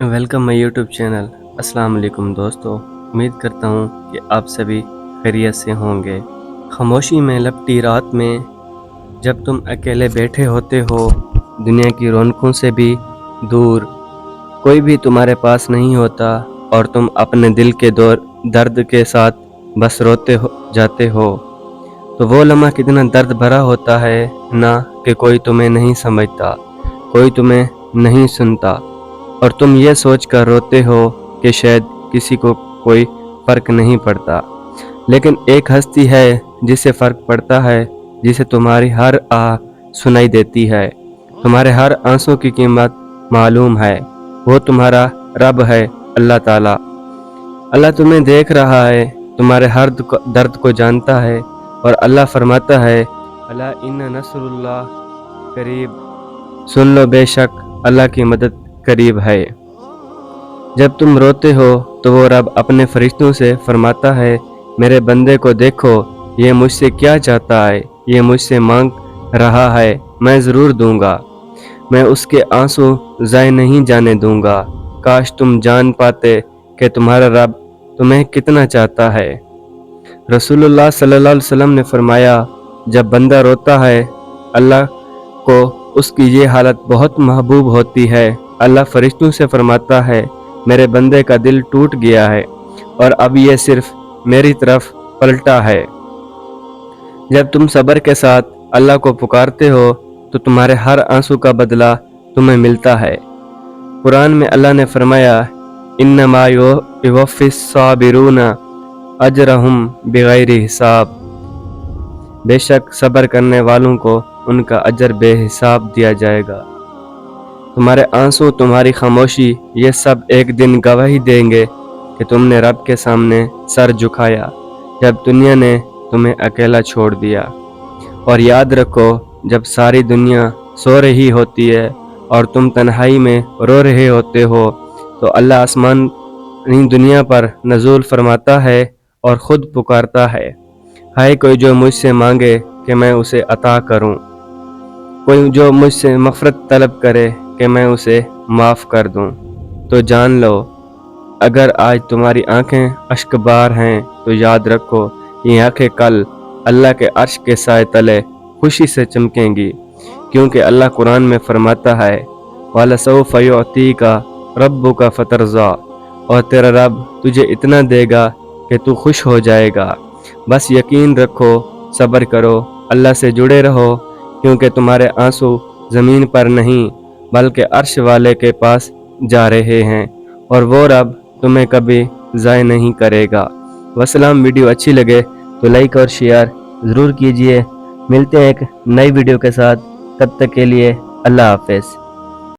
Welcome my YouTube channel. अस्सलाम वालेकुम दोस्तों, उम्मीद करता हूँ कि आप सभी खैरियत से होंगे। खामोशी में लपटी रात में जब तुम अकेले बैठे होते हो, दुनिया की रौनकों से भी दूर, कोई भी तुम्हारे पास नहीं होता और तुम अपने दिल के दर्द के साथ बस जाते हो, तो वो लम्हा कितना दर्द भरा होता है ना, कि कोई तुम्हें नहीं समझता, कोई तुम्हें नहीं सुनता और तुम ये सोच कर रोते हो कि शायद किसी को कोई फ़र्क नहीं पड़ता। लेकिन एक हस्ती है जिसे फ़र्क पड़ता है, जिसे तुम्हारी हर आह सुनाई देती है, तुम्हारे हर आंसू की कीमत मालूम है। वो तुम्हारा रब है, अल्लाह ताला। अल्लाह तुम्हें देख रहा है, तुम्हारे हर दर्द को जानता है और अल्लाह फरमाता है, अला इन्ना नसरुल्लाह करीब, सुन लो बेशक अल्लाह की मदद करीब है। जब तुम रोते हो तो वो रब अपने फरिश्तों से फरमाता है, मेरे बंदे को देखो, ये मुझसे क्या चाहता है, ये मुझसे मांग रहा है, मैं ज़रूर दूंगा, मैं उसके आंसू ज़ाय नहीं जाने दूंगा। काश तुम जान पाते कि तुम्हारा रब तुम्हें कितना चाहता है। रसूलुल्लाह सल्लल्लाहु अलैहि वसल्लम ने फरमाया, जब बंदा रोता है, अल्लाह को उसकी ये हालत बहुत महबूब होती है। अल्लाह फरिश्तों से फरमाता है, मेरे बंदे का दिल टूट गया है और अब ये सिर्फ मेरी तरफ पलटा है। जब तुम सब्र के साथ अल्लाह को पुकारते हो तो तुम्हारे हर आंसू का बदला तुम्हें मिलता है। कुरान में अल्लाह ने फरमाया, इन्नमा युवफ़्फ़िस साबिरूना अजरहुम बिगैरि हिसाब, बेशक सब्र करने वालों को उनका अजर बेहिसाब दिया जाएगा। तुम्हारे आंसू, तुम्हारी खामोशी, ये सब एक दिन गवाही देंगे कि तुमने रब के सामने सर झुकाया जब दुनिया ने तुम्हें अकेला छोड़ दिया। और याद रखो, जब सारी दुनिया सो रही होती है और तुम तन्हाई में रो रहे होते हो, तो अल्लाह आसमान दुनिया पर नज़ूल फरमाता है और ख़ुद पुकारता है, हाय कोई जो मुझसे मांगे कि मैं उसे अता करूं, कोई जो मुझसे मग़फ़िरत तलब करे कि मैं उसे माफ़ कर दूं। तो जान लो, अगर आज तुम्हारी आंखें अश्कबार हैं तो याद रखो, ये आंखें कल अल्लाह के अर्श के साए तले खुशी से चमकेंगी, क्योंकि अल्लाह कुरान में फरमाता है, वलसौफ़ युअतीका रब्बुका फतरज़ा, और तेरा रब तुझे इतना देगा कि तू खुश हो जाएगा। बस यकीन रखो, सब्र करो, अल्लाह से जुड़े रहो, क्योंकि तुम्हारे आंसू ज़मीन पर नहीं बल्कि अर्श वाले के पास जा रहे हैं और वो रब तुम्हें कभी ज़ाय नहीं करेगा। वसलाम। वीडियो अच्छी लगे तो लाइक और शेयर ज़रूर कीजिए। मिलते हैं एक नई वीडियो के साथ, तब तक के लिए अल्लाह हाफ़िज़।